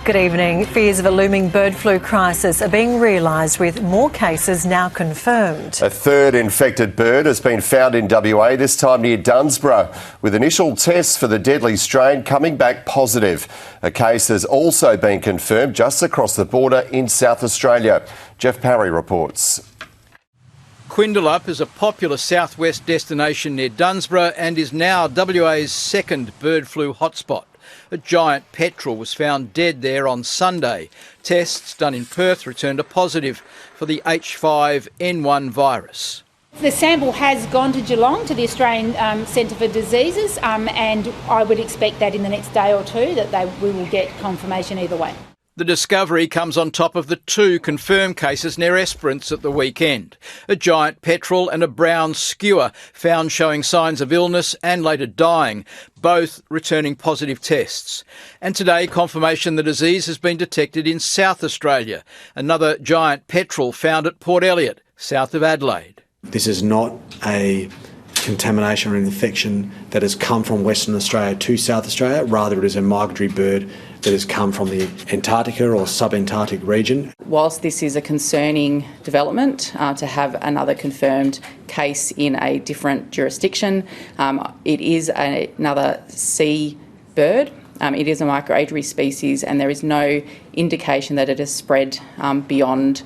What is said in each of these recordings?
Good evening. Fears of a looming bird flu crisis are being realised with more cases now confirmed. A third infected bird has been found in WA, this time near Dunsborough, with initial tests for the deadly strain coming back positive. A case has also been confirmed just across the border in South Australia. Jeff Parry reports. Quindalup is a popular southwest destination near Dunsborough and is now WA's second bird flu hotspot. A giant petrel was found dead there on Sunday. Tests done in Perth returned a positive for the H5N1 virus. The sample has gone to Geelong, to the Australian Centre for Diseases, and I would expect that in the next day or two that we will get confirmation either way. The discovery comes on top of the two confirmed cases near Esperance at the weekend. A giant petrel and a brown skewer found showing signs of illness and later dying, both returning positive tests. And today, confirmation the disease has been detected in South Australia. Another giant petrel found at Port Elliot, south of Adelaide. This is not a contamination or infection that has come from Western Australia to South Australia. Rather, it is a migratory bird that has come from the Antarctica or sub-Antarctic region. Whilst this is a concerning development to have another confirmed case in a different jurisdiction, it is another sea bird. It is a migratory species and there is no indication that it has spread beyond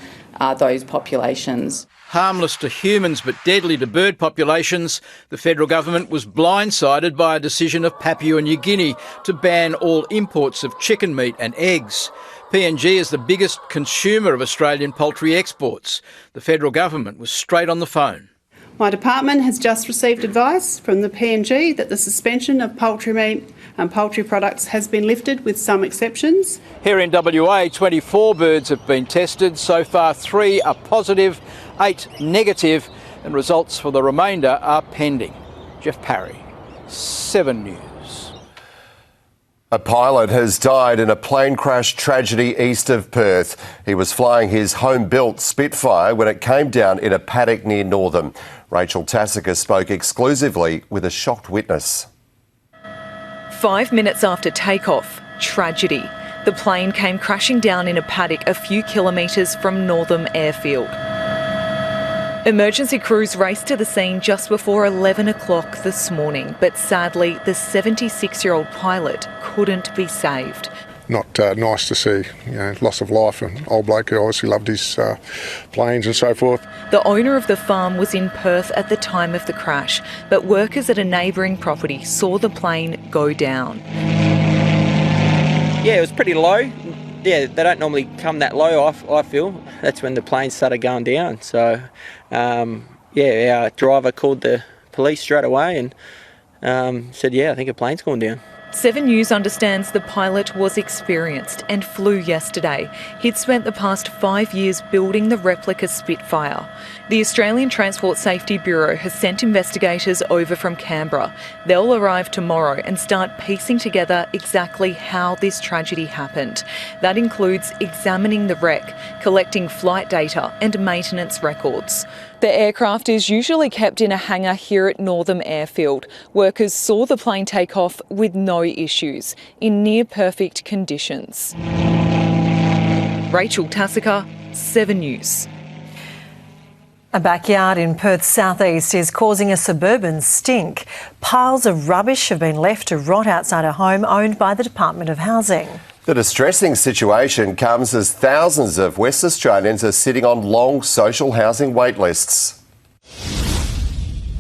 those populations. Harmless to humans but deadly to bird populations, the federal government was blindsided by a decision of Papua New Guinea to ban all imports of chicken meat and eggs. PNG is the biggest consumer of Australian poultry exports. The federal government was straight on the phone. My department has just received advice from the PNG that the suspension of poultry meat and poultry products has been lifted with some exceptions. Here in WA, 24 birds have been tested. So far, 3 are positive, 8 negative, and results for the remainder are pending. Jeff Parry, 7 News. A pilot has died in a plane crash tragedy east of Perth. He was flying his home-built Spitfire when it came down in a paddock near Northam. Rachel Tassica spoke exclusively with a shocked witness. 5 minutes after takeoff, tragedy. The plane came crashing down in a paddock a few kilometres from Northam airfield. Emergency crews raced to the scene just before 11 o'clock this morning, but sadly the 76-year-old pilot couldn't be saved. Not nice to see, loss of life. An old bloke who obviously loved his planes and so forth. The owner of the farm was in Perth at the time of the crash, but workers at a neighbouring property saw the plane go down. Yeah, it was pretty low. Yeah, they don't normally come that low, I feel. That's when the plane started going down. So, our driver called the police straight away and said, I think a plane's gone down. 7 News understands the pilot was experienced and flew yesterday. He'd spent the past 5 years building the replica Spitfire. The Australian Transport Safety Bureau has sent investigators over from Canberra. They'll arrive tomorrow and start piecing together exactly how this tragedy happened. That includes examining the wreck, collecting flight data and maintenance records. The aircraft is usually kept in a hangar here at Northam Airfield. Workers saw the plane take off with no issues, in near-perfect conditions. Rachel Tassica, 7 News. A backyard in Perth's southeast is causing a suburban stink. Piles of rubbish have been left to rot outside a home owned by the Department of Housing. The distressing situation comes as thousands of West Australians are sitting on long social housing wait lists.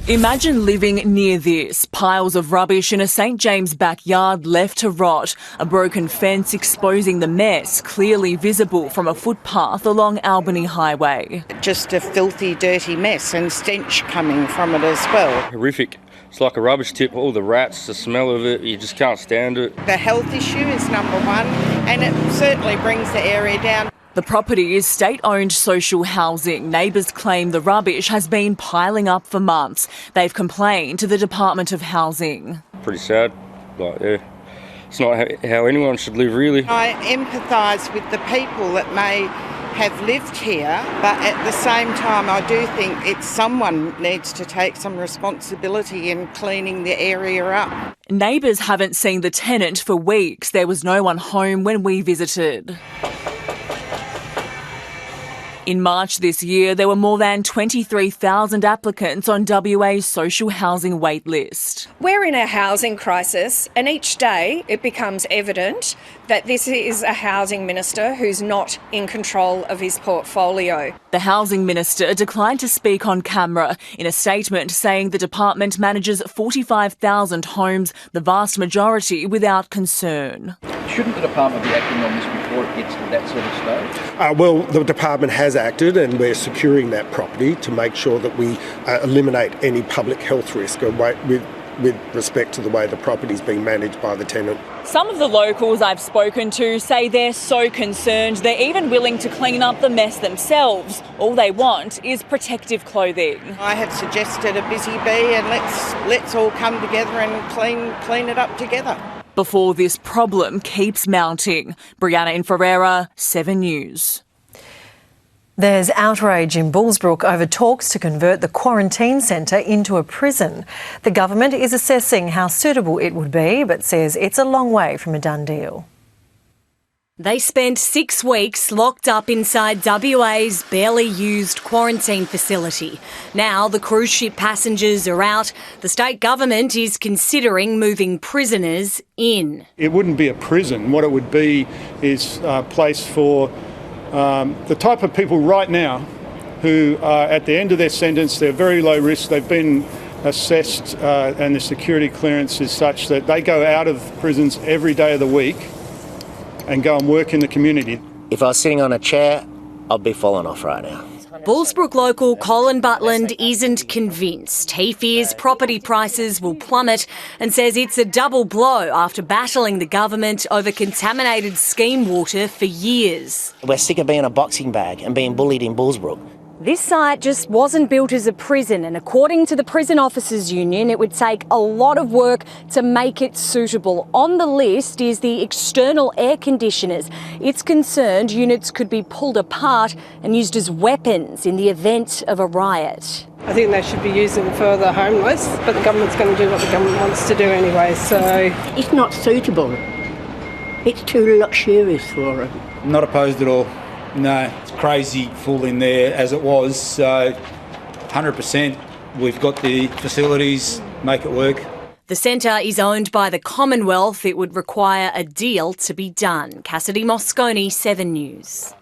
Imagine living near this. Piles of rubbish in a St James backyard left to rot. A broken fence exposing the mess, clearly visible from a footpath along Albany Highway. Just a filthy, dirty mess and stench coming from it as well. Horrific. It's like a rubbish tip, all the rats, the smell of it, you just can't stand it. The health issue is number one, and it certainly brings the area down. The property is state-owned social housing. Neighbours claim the rubbish has been piling up for months. They've complained to the Department of Housing. Pretty sad, it's not how anyone should live, really. I empathise with the people that may have lived here, but at the same time I do think someone needs to take some responsibility in cleaning the area up. Neighbours haven't seen the tenant for weeks. There was no one home when we visited. In March this year, there were more than 23,000 applicants on WA's social housing wait list. We're in a housing crisis, and each day it becomes evident that this is a housing minister who's not in control of his portfolio. The housing minister declined to speak on camera, in a statement saying the department manages 45,000 homes, the vast majority without concern. Shouldn't the department be acting on this before it gets to that sort of stage? Well, the department has acted, and we're securing that property to make sure that we eliminate any public health risk with respect to the way the property is being managed by the tenant. Some of the locals I've spoken to say they're so concerned they're even willing to clean up the mess themselves. All they want is protective clothing. I had suggested a busy bee, and let's all come together and clean it up together. Before this problem keeps mounting. Brianna in Ferreira, 7 News. There's outrage in Bullsbrook over talks to convert the quarantine centre into a prison. The government is assessing how suitable it would be, but says it's a long way from a done deal. They spent 6 weeks locked up inside WA's barely used quarantine facility. Now the cruise ship passengers are out. The state government is considering moving prisoners in. It wouldn't be a prison. What it would be is a place for the type of people right now who are at the end of their sentence. They're very low risk. They've been assessed and the security clearance is such that they go out of prisons every day of the week and go and work in the community. If I was sitting on a chair, I'd be falling off right now. Bullsbrook local Colin Butland isn't convinced. He fears property prices will plummet and says it's a double blow after battling the government over contaminated scheme water for years. We're sick of being a boxing bag and being bullied in Bullsbrook. This site just wasn't built as a prison, and according to the Prison Officers Union, it would take a lot of work to make it suitable. On the list is the external air conditioners. It's concerned units could be pulled apart and used as weapons in the event of a riot. I think they should be using them for the homeless, but the government's going to do what the government wants to do anyway, so... It's not suitable. It's too luxurious for them. Not opposed at all. No, it's crazy full in there as it was, so 100% we've got the facilities, make it work. The centre is owned by the Commonwealth. It would require a deal to be done. Cassidy Moscone, 7 News.